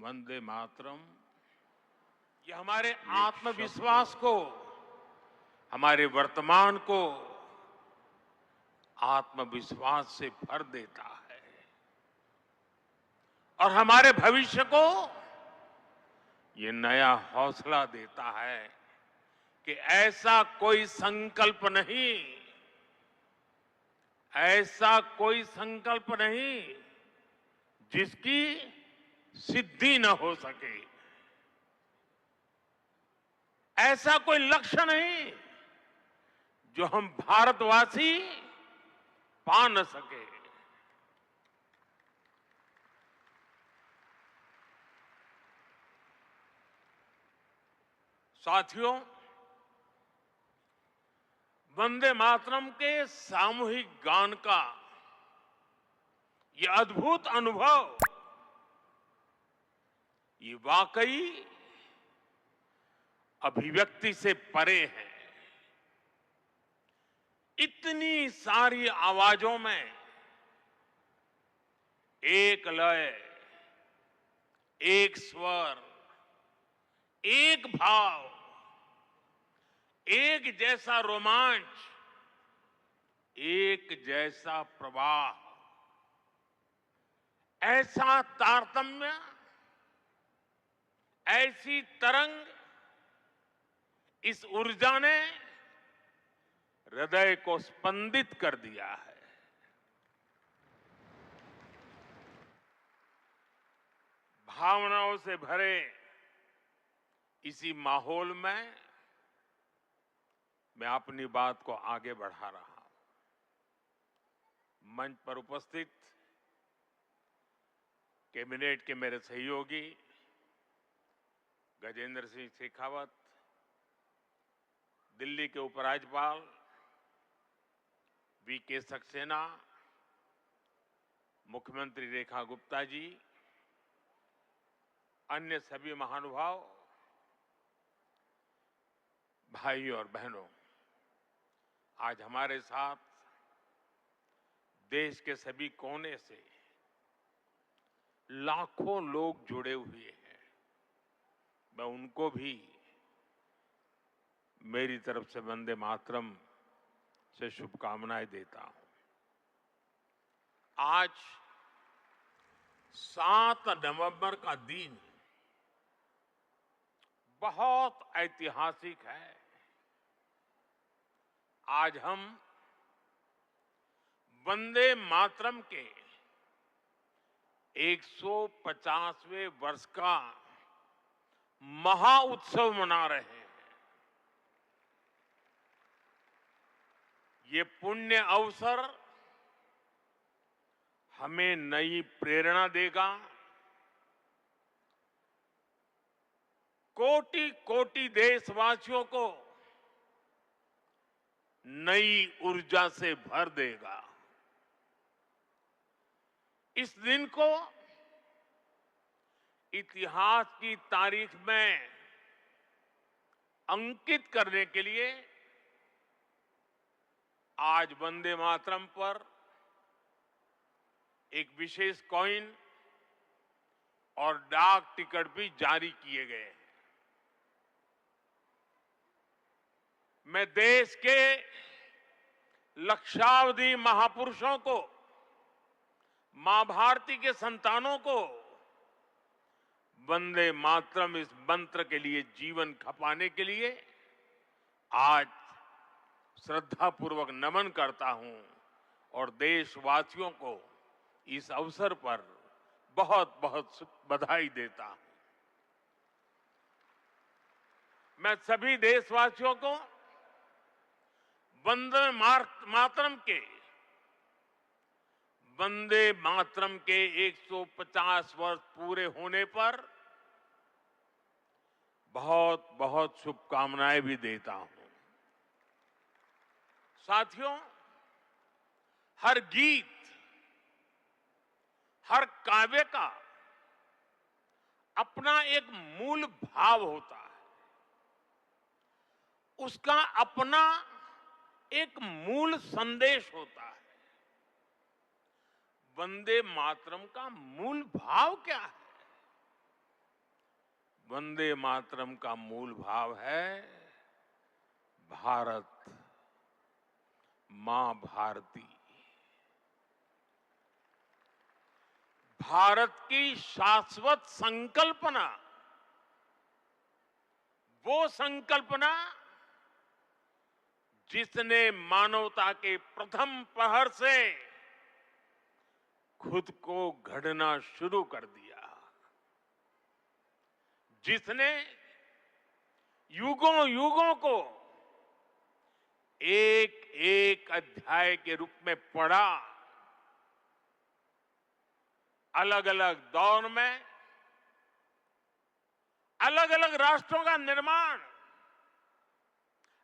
वंदे मातरम ये हमारे ये आत्मविश्वास को, हमारे वर्तमान को आत्मविश्वास से भर देता है और हमारे भविष्य को ये नया हौसला देता है कि ऐसा कोई संकल्प नहीं, ऐसा कोई संकल्प नहीं जिसकी सिद्धि न हो सके, ऐसा कोई लक्ष्य नहीं जो हम भारतवासी पा न सके। साथियों, वंदे मातरम के सामूहिक गान का ये अद्भुत अनुभव ये वाकई अभिव्यक्ति से परे है। इतनी सारी आवाजों में एक लय, एक स्वर, एक भाव, एक जैसा रोमांच, एक जैसा प्रवाह, ऐसा तारतम्य, ऐसी तरंग, इस ऊर्जा ने हृदय को स्पंदित कर दिया है। भावनाओं से भरे इसी माहौल में मैं अपनी बात को आगे बढ़ा रहा हूं। मंच पर उपस्थित कैबिनेट के मेरे सहयोगी गजेंद्र सिंह शेखावत, दिल्ली के उपराज्यपाल वीके सक्सेना, मुख्यमंत्री रेखा गुप्ता जी, अन्य सभी महानुभाव, भाई और बहनों, आज हमारे साथ देश के सभी कोने से लाखों लोग जुड़े हुए हैं। मैं उनको भी मेरी तरफ से वंदे मातरम से शुभकामनाएं देता हूं। आज 7 नवंबर का दिन बहुत ऐतिहासिक है। आज हम वंदे मातरम के 150वें वर्ष का महाउत्सव मना रहे हैं। ये पुण्य अवसर हमें नई प्रेरणा देगा, कोटि कोटि देशवासियों को नई ऊर्जा से भर देगा। इस दिन को इतिहास की तारीख में अंकित करने के लिए आज वंदे मातरम पर एक विशेष कॉइन और डाक टिकट भी जारी किए गए हैं। मैं देश के लक्षावधि महापुरुषों को, मां भारती के संतानों को वंदे मातरम इस मंत्र के लिए जीवन खपाने के लिए आज श्रद्धापूर्वक नमन करता हूं और देशवासियों को इस अवसर पर बहुत बहुत बधाई देता हूं। मैं सभी देशवासियों को वंदे मातरम के 150 वर्ष पूरे होने पर बहुत बहुत शुभकामनाएं भी देता हूं। साथियों, हर गीत, हर काव्य का अपना एक मूल भाव होता है, उसका अपना एक मूल संदेश होता है। वंदे मातरम का मूल भाव क्या है? वंदे मातरम का मूल भाव है भारत मां भारती। भारत की शाश्वत संकल्पना, वो संकल्पना जिसने मानवता के प्रथम पहर से खुद को गढ़ना शुरू कर दिया, जिसने युगों युगों को एक एक अध्याय के रूप में पढ़ा, अलग अलग दौर में अलग अलग राष्ट्रों का निर्माण,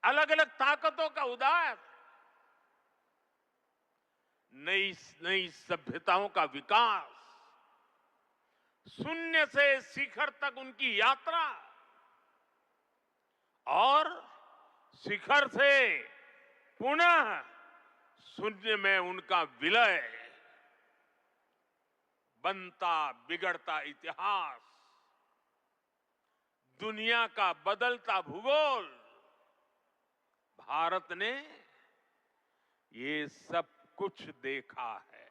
अलग अलग ताकतों का उदय, नई नई सभ्यताओं का विकास, शून्य से शिखर तक उनकी यात्रा और शिखर से पुनः शून्य में उनका विलय, बनता बिगड़ता इतिहास, दुनिया का बदलता भूगोल, भारत ने ये सब कुछ देखा है।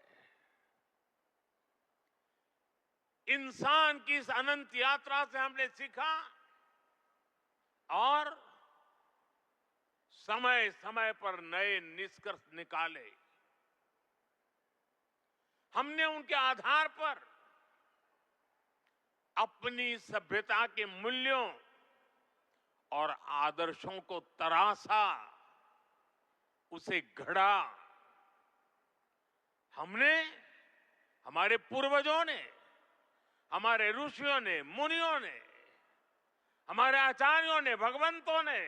इंसान की इस अनंत यात्रा से हमने सीखा और समय समय पर नए निष्कर्ष निकाले। हमने उनके आधार पर अपनी सभ्यता के मूल्यों और आदर्शों को तराशा, उसे गढ़ा। हमने, हमारे पूर्वजों ने, हमारे ऋषियों ने, मुनियों ने, हमारे आचार्यों ने, भगवंतों ने,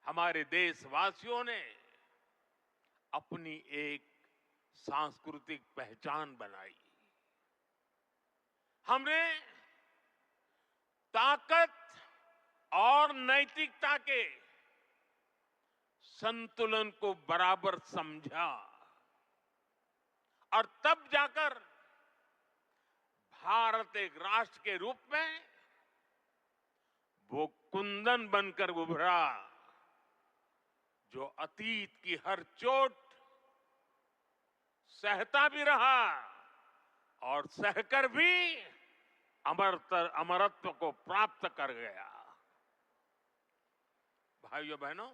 हमारे देशवासियों ने अपनी एक सांस्कृतिक पहचान बनाई। हमने ताकत और नैतिकता के संतुलन को बराबर समझा और तब जाकर भारत एक राष्ट्र के रूप में वो कुंदन बनकर उभरा जो अतीत की हर चोट सहता भी रहा और सहकर भी अमरत्व को प्राप्त कर गया। भाइयों बहनों,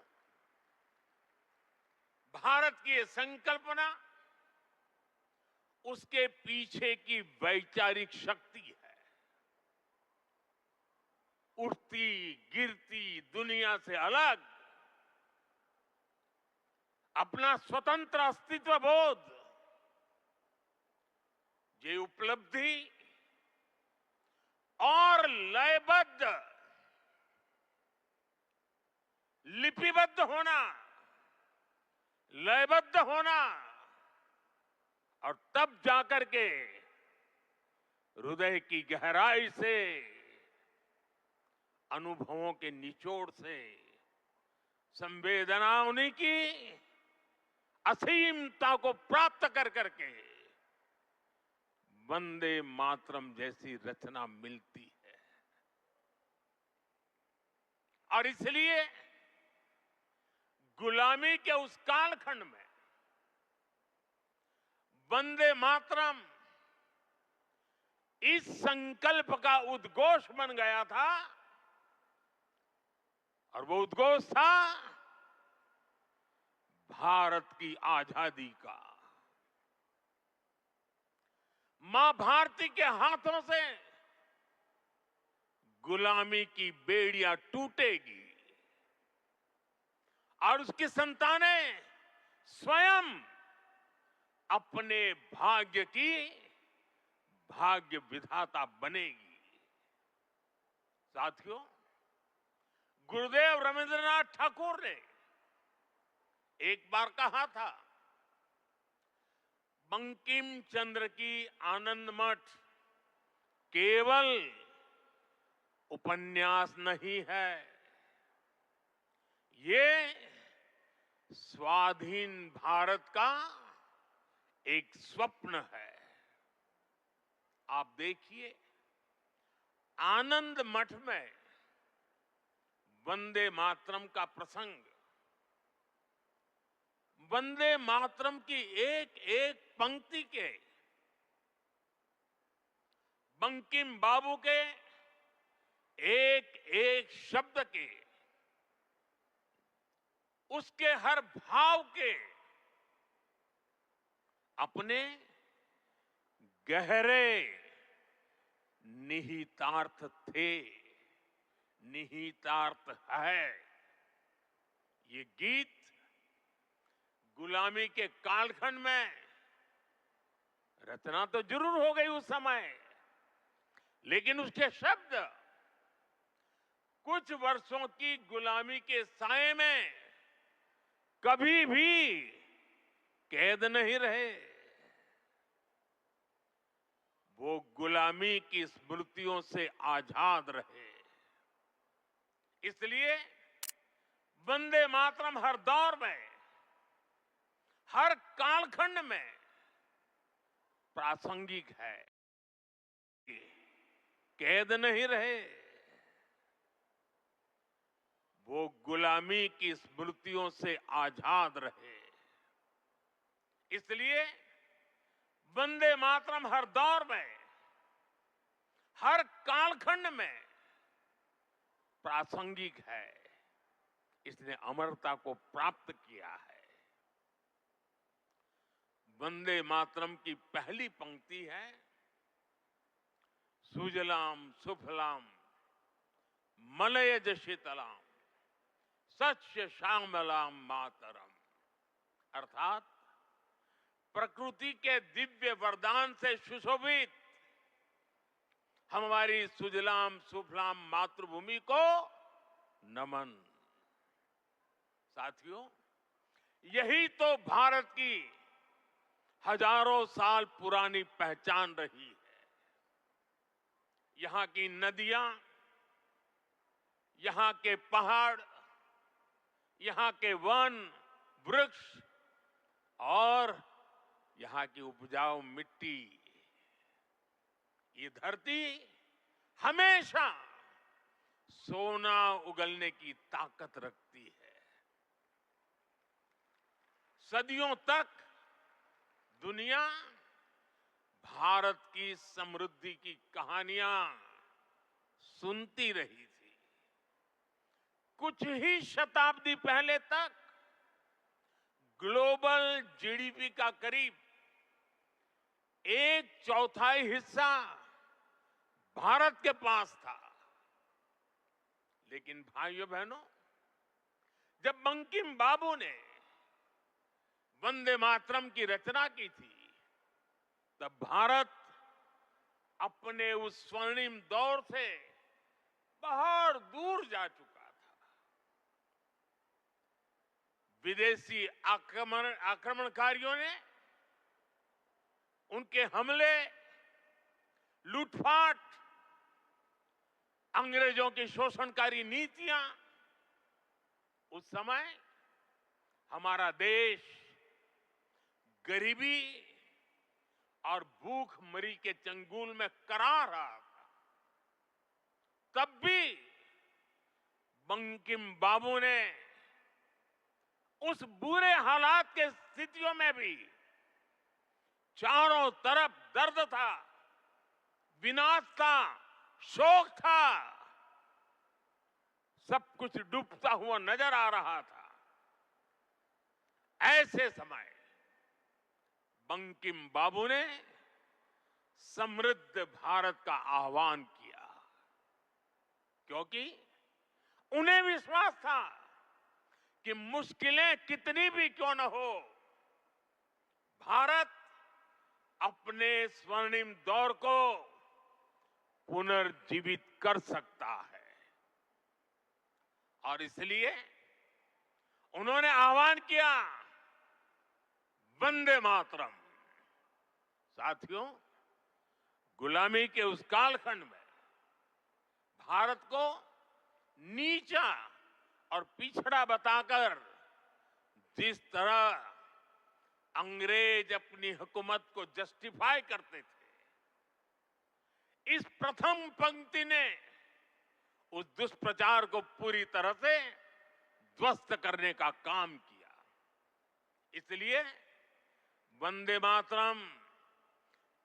भारत की ये संकल्पना, उसके पीछे की वैचारिक शक्ति है। उठती गिरती दुनिया से अलग अपना स्वतंत्र अस्तित्व बोध, ये उपलब्धि और लयबद्ध लिपिबद्ध होना, लयबद्ध होना और तब जाकर के हृदय की गहराई से, अनुभवों के निचोड़ से, संवेदनाओं की असीमता को प्राप्त कर करके वंदे मातरम जैसी रचना मिलती है। और इसलिए गुलामी के उस कालखंड में वंदे मातरम इस संकल्प का उद्घोष बन गया था और वो उद्घोष था भारत की आजादी का। मां भारती के हाथों से गुलामी की बेड़ियां टूटेगी और उसकी संतानें स्वयं अपने भाग्य की भाग्य विधाता बनेगी। साथियों, गुरुदेव रविंद्रनाथ ठाकुर ने एक बार कहा था, बंकिम चंद्र की आनंद मठ केवल उपन्यास नहीं है, ये स्वाधीन भारत का एक स्वप्न है। आप देखिए, आनंद मठ में वंदे मातरम का प्रसंग, वंदे मातरम की एक एक पंक्ति के, बंकिम बाबू के एक एक शब्द के, उसके हर भाव के अपने गहरे निहितार्थ थे, निहितार्थ है। ये गीत गुलामी के कालखंड में रचना तो जरूर हो गई उस समय, लेकिन उसके शब्द कुछ वर्षों की गुलामी के साए में कभी भी कैद नहीं रहे। वो गुलामी की स्मृतियों से आजाद रहे। इसलिए वंदे मातरम हर दौर में, हर कालखंड में प्रासंगिक है, कैद नहीं रहे। वो गुलामी की स्मृतियों से आजाद रहे। इसलिए वंदे मातरम हर दौर में, हर कालखंड में प्रासंगिक है। इसने अमरता को प्राप्त किया है। वंदे मातरम की पहली पंक्ति है, सुजलाम सुफलाम मलयज शीतलाम सस्य श्यामलाम मातरम। अर्थात प्रकृति के दिव्य वरदान से सुशोभित हमारी सुजलाम सुफलाम मातृभूमि को नमन। साथियों, यही तो भारत की हजारों साल पुरानी पहचान रही है। यहां की नदियां, यहां के पहाड़, यहां के वन वृक्ष और यहां की उपजाऊ मिट्टी, ये धरती हमेशा सोना उगलने की ताकत रखती है। सदियों तक दुनिया भारत की समृद्धि की कहानियां सुनती रही थी। कुछ ही शताब्दी पहले तक ग्लोबल जीडीपी का करीब 1/4 हिस्सा भारत के पास था। लेकिन भाइयों बहनों, जब बंकिम बाबू ने वंदे मातरम की रचना की थी, तब भारत अपने उस स्वर्णिम दौर से बहुत दूर जा चुका था। विदेशी आक्रमणकारियों ने उनके हमले, लूटपाट, अंग्रेजों की शोषणकारी नीतियां, उस समय हमारा देश गरीबी और भूखमरी के चंगुल में करा रहा था। तब भी बंकिम बाबू ने उस बुरे हालात के स्थितियों में भी, चारों तरफ दर्द था, विनाश था, शोक था, सब कुछ डूबता हुआ नजर आ रहा था। ऐसे समय बंकिम बाबू ने समृद्ध भारत का आह्वान किया, क्योंकि उन्हें विश्वास था कि मुश्किलें कितनी भी क्यों न हो, भारत अपने स्वर्णिम दौर को पुनर्जीवित कर सकता है। और इसलिए उन्होंने आह्वान किया, वंदे मातरम। साथियों, गुलामी के उस कालखंड में भारत को नीचा और पिछड़ा बताकर जिस तरह अंग्रेज अपनी हुकूमत को जस्टिफाई करते थे, इस प्रथम पंक्ति ने उस दुष्प्रचार को पूरी तरह से ध्वस्त करने का काम किया। इसलिए वंदे मातरम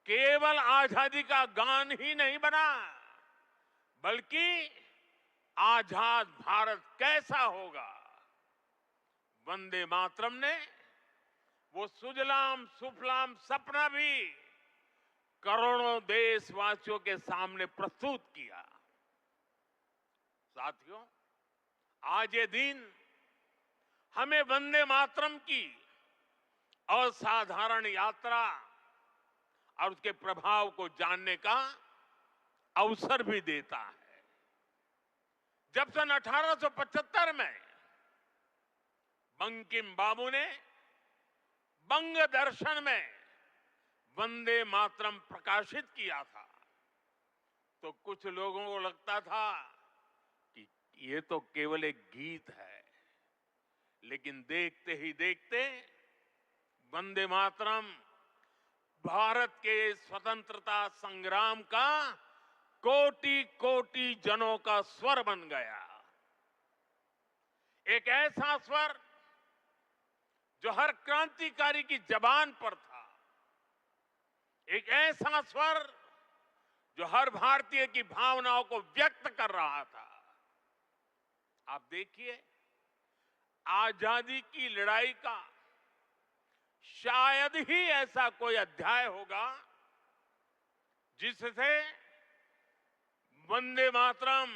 केवल आजादी का गान ही नहीं बना, बल्कि आजाद भारत कैसा होगा, वंदे मातरम ने वो सुजलाम सुफलाम सपना भी करोड़ों देशवासियों के सामने प्रस्तुत किया। साथियों, आज ये दिन हमें वंदे मातरम की असाधारण यात्रा और उसके प्रभाव को जानने का अवसर भी देता है। जब सन 1875 में बंकिम बाबू ने बंग दर्शन में वंदे मातरम प्रकाशित किया था, तो कुछ लोगों को लगता था कि ये तो केवल एक गीत है। लेकिन देखते ही देखते वंदे मातरम भारत के स्वतंत्रता संग्राम का कोटि कोटि जनों का स्वर बन गया। एक ऐसा स्वर जो हर क्रांतिकारी की जबान पर था, एक ऐसा स्वर जो हर भारतीय की भावनाओं को व्यक्त कर रहा था। आप देखिए, आजादी की लड़ाई का शायद ही ऐसा कोई अध्याय होगा जिससे वंदे मातरम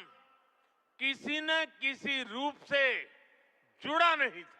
किसी न किसी रूप से जुड़ा नहीं था।